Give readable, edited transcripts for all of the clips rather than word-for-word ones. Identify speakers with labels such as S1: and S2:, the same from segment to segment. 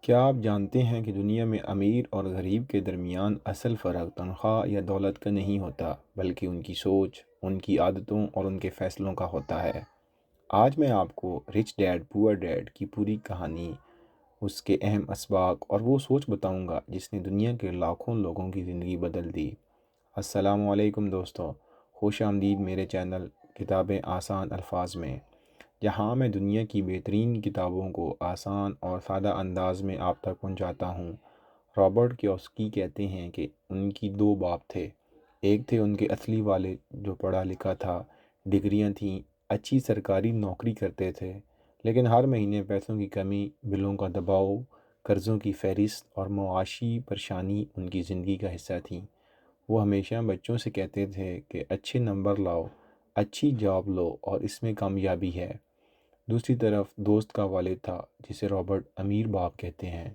S1: کیا آپ جانتے ہیں کہ دنیا میں امیر اور غریب کے درمیان اصل فرق تنخواہ یا دولت کا نہیں ہوتا، بلکہ ان کی سوچ، ان کی عادتوں اور ان کے فیصلوں کا ہوتا ہے؟ آج میں آپ کو رچ ڈیڈ پور ڈیڈ کی پوری کہانی، اس کے اہم اسباق اور وہ سوچ بتاؤں گا جس نے دنیا کے لاکھوں لوگوں کی زندگی بدل دی۔ السلام علیکم دوستو، خوش آمدید میرے چینل کتابیں آسان الفاظ میں، جہاں میں دنیا کی بہترین کتابوں کو آسان اور سادہ انداز میں آپ تک پہنچاتا ہوں۔ رابرٹ کیوسکی کہتے ہیں کہ ان کی دو باپ تھے۔ ایک تھے ان کے اصلی والد جو پڑھا لکھا تھا، ڈگریاں تھیں، اچھی سرکاری نوکری کرتے تھے، لیکن ہر مہینے پیسوں کی کمی، بلوں کا دباؤ، قرضوں کی فہرست اور معاشی پریشانی ان کی زندگی کا حصہ تھیں۔ وہ ہمیشہ بچوں سے کہتے تھے کہ اچھے نمبر لاؤ، اچھی جاب لو اور اس میں کامیابی ہے۔ دوسری طرف دوست کا والد تھا جسے رابرٹ امیر باپ کہتے ہیں۔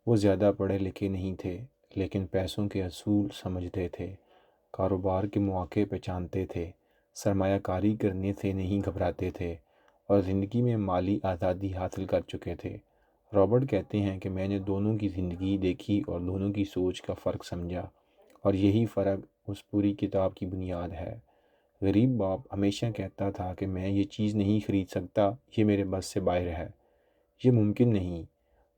S1: وہ زیادہ پڑھے لکھے نہیں تھے، لیکن پیسوں کے اصول سمجھتے تھے، کاروبار کے مواقع پہچانتے تھے، سرمایہ کاری کرنے سے نہیں گھبراتے تھے اور زندگی میں مالی آزادی حاصل کر چکے تھے۔ رابرٹ کہتے ہیں کہ میں نے دونوں کی زندگی دیکھی اور دونوں کی سوچ کا فرق سمجھا، اور یہی فرق اس پوری کتاب کی بنیاد ہے۔ غریب باپ ہمیشہ کہتا تھا کہ میں یہ چیز نہیں خرید سکتا، یہ میرے بس سے باہر ہے، یہ ممکن نہیں،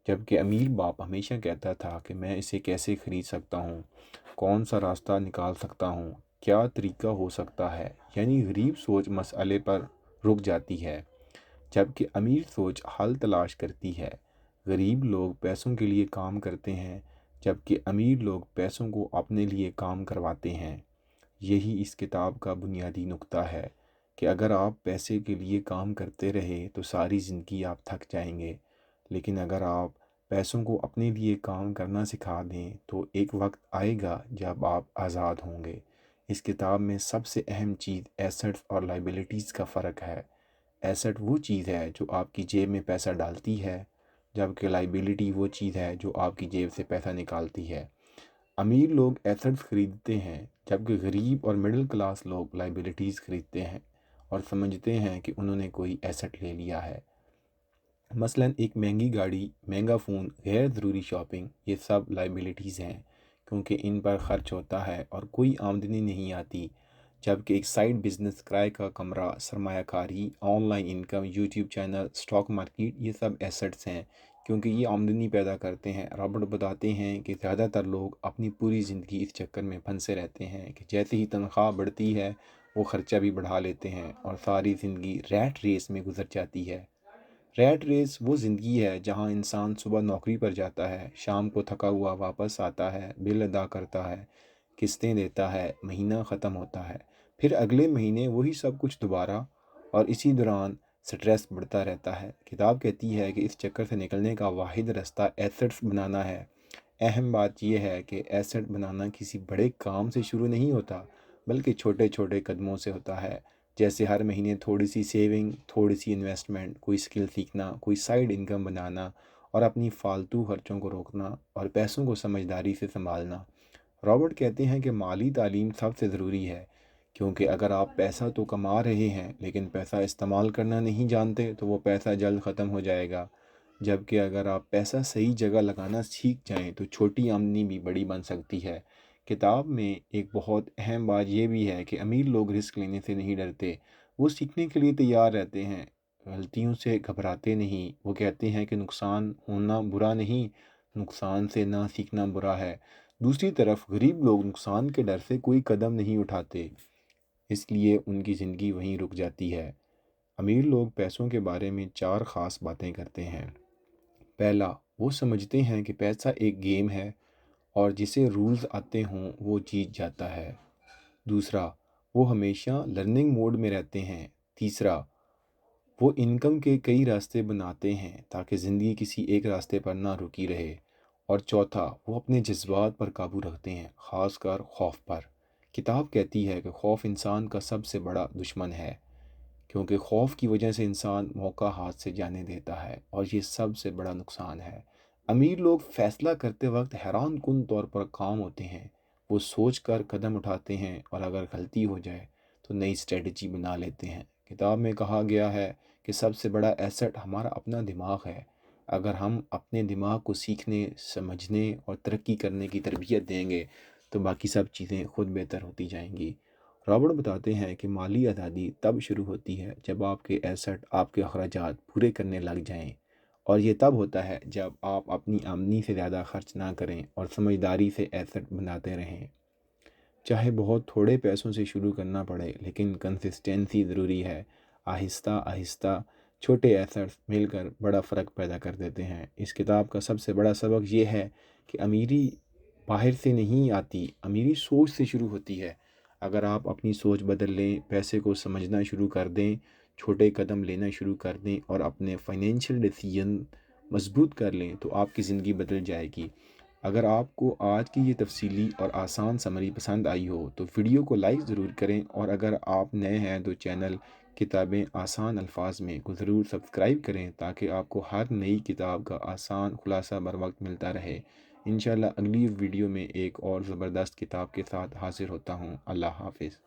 S1: جبکہ امیر باپ ہمیشہ کہتا تھا کہ میں اسے کیسے خرید سکتا ہوں، کون سا راستہ نکال سکتا ہوں، کیا طریقہ ہو سکتا ہے۔ یعنی غریب سوچ مسئلے پر رک جاتی ہے، جبکہ امیر سوچ حل تلاش کرتی ہے۔ غریب لوگ پیسوں کے لیے کام کرتے ہیں، جبکہ امیر لوگ پیسوں کو اپنے لیے کام کرواتے ہیں۔ یہی اس کتاب کا بنیادی نقطہ ہے کہ اگر آپ پیسے کے لیے کام کرتے رہے تو ساری زندگی آپ تھک جائیں گے، لیکن اگر آپ پیسوں کو اپنے لیے کام کرنا سکھا دیں تو ایک وقت آئے گا جب آپ آزاد ہوں گے۔ اس کتاب میں سب سے اہم چیز ایسٹس اور لائبلٹیز کا فرق ہے۔ ایسٹ وہ چیز ہے جو آپ کی جیب میں پیسہ ڈالتی ہے، جبکہ لائبلٹی وہ چیز ہے جو آپ کی جیب سے پیسہ نکالتی ہے۔ امیر لوگ ایسٹس خریدتے ہیں، جبکہ غریب اور مڈل کلاس لوگ لائبلٹیز خریدتے ہیں اور سمجھتے ہیں کہ انہوں نے کوئی ایسٹ لے لیا ہے۔ مثلاً ایک مہنگی گاڑی، مہنگا فون، غیر ضروری شاپنگ، یہ سب لائبلٹیز ہیں کیونکہ ان پر خرچ ہوتا ہے اور کوئی آمدنی نہیں آتی، جبکہ ایک سائیڈ بزنس، کرائے کا کمرہ، سرمایہ کاری، on line income, YouTube channel, stock market, یہ سب ایسٹس ہیں کیونکہ یہ آمدنی پیدا کرتے ہیں۔ رابرٹ بتاتے ہیں کہ زیادہ تر لوگ اپنی پوری زندگی اس چکر میں پھنسے رہتے ہیں کہ جیسے ہی تنخواہ بڑھتی ہے وہ خرچہ بھی بڑھا لیتے ہیں اور ساری زندگی ریٹ ریس میں گزر جاتی ہے۔ ریٹ ریس وہ زندگی ہے جہاں انسان صبح نوکری پر جاتا ہے، شام کو تھکا ہوا واپس آتا ہے، بل ادا کرتا ہے، قسطیں دیتا ہے، مہینہ ختم ہوتا ہے، پھر اگلے مہینے وہی سب کچھ دوبارہ، اور اسی دوران سٹریس بڑھتا رہتا ہے۔ کتاب کہتی ہے کہ اس چکر سے نکلنے کا واحد راستہ ایسٹس بنانا ہے۔ اہم بات یہ ہے کہ ایسٹ بنانا کسی بڑے کام سے شروع نہیں ہوتا، بلکہ چھوٹے چھوٹے قدموں سے ہوتا ہے، جیسے ہر مہینے تھوڑی سی سیونگ، تھوڑی سی انویسٹمنٹ، کوئی سکل سیکھنا، کوئی سائیڈ انکم بنانا اور اپنی فالتو خرچوں کو روکنا اور پیسوں کو سمجھداری سے سنبھالنا۔ رابرٹ کہتے ہیں کہ مالی تعلیم سب سے ضروری ہے، کیونکہ اگر آپ پیسہ تو کما رہے ہیں لیکن پیسہ استعمال کرنا نہیں جانتے تو وہ پیسہ جلد ختم ہو جائے گا، جبکہ اگر آپ پیسہ صحیح جگہ لگانا سیکھ جائیں تو چھوٹی آمدنی بھی بڑی بن سکتی ہے۔ کتاب میں ایک بہت اہم بات یہ بھی ہے کہ امیر لوگ رسک لینے سے نہیں ڈرتے، وہ سیکھنے کے لیے تیار رہتے ہیں، غلطیوں سے گھبراتے نہیں۔ وہ کہتے ہیں کہ نقصان ہونا برا نہیں، نقصان سے نہ سیکھنا برا ہے۔ دوسری طرف غریب لوگ نقصان کے ڈر سے کوئی قدم نہیں اٹھاتے، اس لیے ان کی زندگی وہیں رک جاتی ہے۔ امیر لوگ پیسوں کے بارے میں چار خاص باتیں کرتے ہیں۔ پہلا، وہ سمجھتے ہیں کہ پیسہ ایک گیم ہے اور جسے رولز آتے ہوں وہ جیت جاتا ہے۔ دوسرا، وہ ہمیشہ لرننگ موڈ میں رہتے ہیں۔ تیسرا، وہ انکم کے کئی راستے بناتے ہیں تاکہ زندگی کسی ایک راستے پر نہ رکی رہے۔ اور چوتھا، وہ اپنے جذبات پر قابو رکھتے ہیں، خاص کر خوف پر۔ کتاب کہتی ہے کہ خوف انسان کا سب سے بڑا دشمن ہے، کیونکہ خوف کی وجہ سے انسان موقع ہاتھ سے جانے دیتا ہے اور یہ سب سے بڑا نقصان ہے۔ امیر لوگ فیصلہ کرتے وقت حیران کن طور پر کام ہوتے ہیں، وہ سوچ کر قدم اٹھاتے ہیں اور اگر غلطی ہو جائے تو نئی اسٹریٹجی بنا لیتے ہیں۔ کتاب میں کہا گیا ہے کہ سب سے بڑا ایسٹ ہمارا اپنا دماغ ہے۔ اگر ہم اپنے دماغ کو سیکھنے، سمجھنے اور ترقی کرنے کی تربیت دیں گے تو باقی سب چیزیں خود بہتر ہوتی جائیں گی۔ رابرٹ بتاتے ہیں کہ مالی آزادی تب شروع ہوتی ہے جب آپ کے ایسٹ آپ کے اخراجات پورے کرنے لگ جائیں، اور یہ تب ہوتا ہے جب آپ اپنی آمدنی سے زیادہ خرچ نہ کریں اور سمجھداری سے ایسٹ بناتے رہیں۔ چاہے بہت تھوڑے پیسوں سے شروع کرنا پڑے، لیکن کنسسٹنسی ضروری ہے۔ آہستہ آہستہ چھوٹے ایسٹس مل کر بڑا فرق پیدا کر دیتے ہیں۔ اس کتاب کا سب سے بڑا سبق یہ ہے کہ امیری باہر سے نہیں آتی، امیری سوچ سے شروع ہوتی ہے۔ اگر آپ اپنی سوچ بدل لیں، پیسے کو سمجھنا شروع کر دیں، چھوٹے قدم لینا شروع کر دیں اور اپنے فائنینشیل ڈیسیژن مضبوط کر لیں تو آپ کی زندگی بدل جائے گی۔ اگر آپ کو آج کی یہ تفصیلی اور آسان سمری پسند آئی ہو تو ویڈیو کو لائک ضرور کریں، اور اگر آپ نئے ہیں تو چینل کتابیں آسان الفاظ میں کو ضرور سبسکرائب کریں تاکہ آپ کو ہر نئی کتاب کا آسان خلاصہ بر وقت ملتا رہے۔ انشاءاللہ اگلی ویڈیو میں ایک اور زبردست کتاب کے ساتھ حاضر ہوتا ہوں۔ اللہ حافظ۔